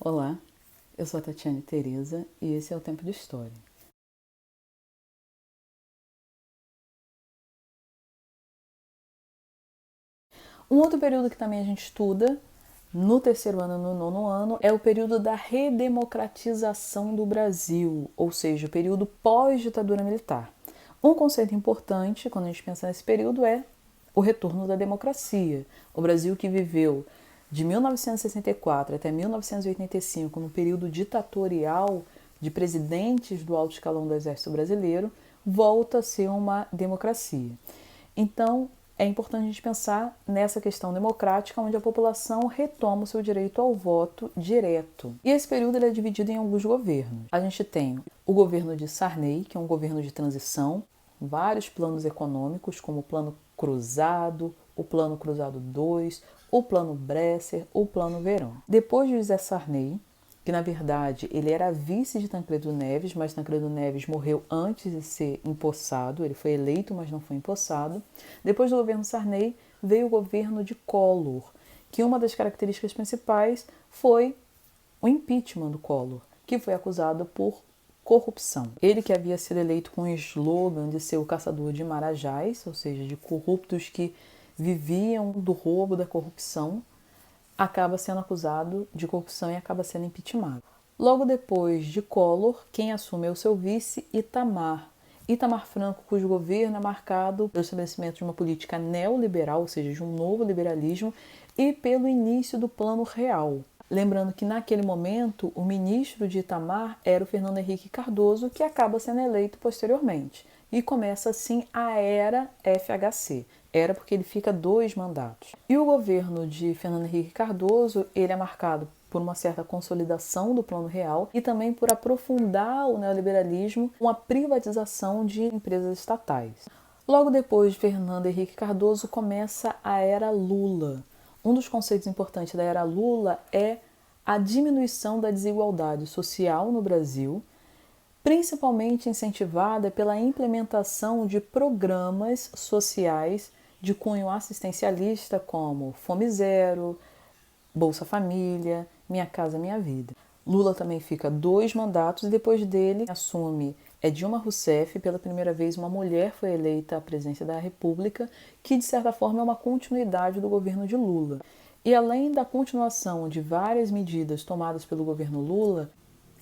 Olá, eu sou a Tatiane Tereza e esse é o Tempo de História. Um outro período que também a gente estuda no terceiro ano e no nono ano é o período da redemocratização do Brasil, ou seja, o período pós-ditadura militar. Um conceito importante quando a gente pensa nesse período é o retorno da democracia. O Brasil que viveu de 1964 até 1985 no período ditatorial de presidentes do alto escalão do Exército Brasileiro volta a ser uma democracia. Então, é importante a gente pensar nessa questão democrática, onde a população retoma o seu direito ao voto direto. E esse período ele é dividido em alguns governos. A gente tem o governo de Sarney, que é um governo de transição, vários planos econômicos, como o Plano Cruzado, o Plano Cruzado 2, o Plano Bresser, o Plano Verão. Depois de José Sarney, que na verdade ele era vice de Tancredo Neves, mas Tancredo Neves morreu antes de ser empossado, ele foi eleito, mas não foi empossado. Depois do governo Sarney veio o governo de Collor, que uma das características principais foi o impeachment do Collor, que foi acusado por corrupção. Ele que havia sido eleito com o slogan de ser o caçador de marajás, ou seja, de corruptos que viviam do roubo, da corrupção, acaba sendo acusado de corrupção e acaba sendo impeachmentado. Logo depois de Collor, quem assume é o seu vice, Itamar. Itamar Franco, cujo governo é marcado pelo estabelecimento de uma política neoliberal, ou seja, de um novo liberalismo, e pelo início do Plano Real. Lembrando que naquele momento o ministro de Itamar era o Fernando Henrique Cardoso, que acaba sendo eleito posteriormente. E começa assim a era FHC. Era porque ele fica 2 mandatos. E o governo de Fernando Henrique Cardoso, ele é marcado por uma certa consolidação do Plano Real e também por aprofundar o neoliberalismo com a privatização de empresas estatais. Logo depois de Fernando Henrique Cardoso começa a era Lula. Um dos conceitos importantes da era Lula é a diminuição da desigualdade social no Brasil, principalmente incentivada pela implementação de programas sociais de cunho assistencialista como Fome Zero, Bolsa Família, Minha Casa Minha Vida. Lula também fica 2 mandatos e depois dele assume Dilma Rousseff. Pela primeira vez uma mulher foi eleita à presidência da República, que de certa forma é uma continuidade do governo de Lula. E além da continuação de várias medidas tomadas pelo governo Lula,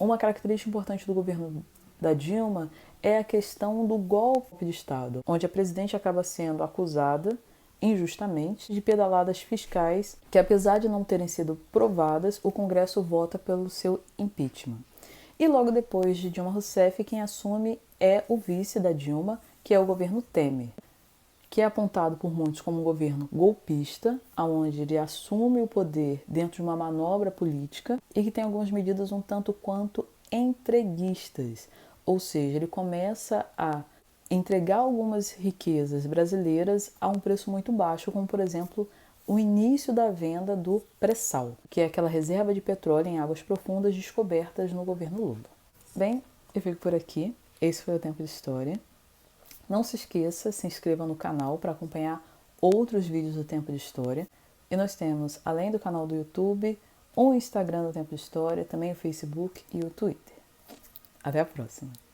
uma característica importante do governo da Dilma é a questão do golpe de Estado, onde a presidente acaba sendo acusada injustamente de pedaladas fiscais que, apesar de não terem sido provadas, o Congresso vota pelo seu impeachment. E logo depois de Dilma Rousseff, quem assume é o vice da Dilma, que é o governo Temer, que é apontado por muitos como um governo golpista, onde ele assume o poder dentro de uma manobra política e que tem algumas medidas um tanto quanto entreguistas, ou seja, ele começa a entregar algumas riquezas brasileiras a um preço muito baixo, como por exemplo o início da venda do pré-sal, que é aquela reserva de petróleo em águas profundas descobertas no governo Lula. Bem, eu fico por aqui. Esse foi o Tempo de História. Não se esqueça, se inscreva no canal para acompanhar outros vídeos do Tempo de História. E nós temos, além do canal do YouTube, um Instagram do Tempo de História, também o Facebook e o Twitter. Até a próxima!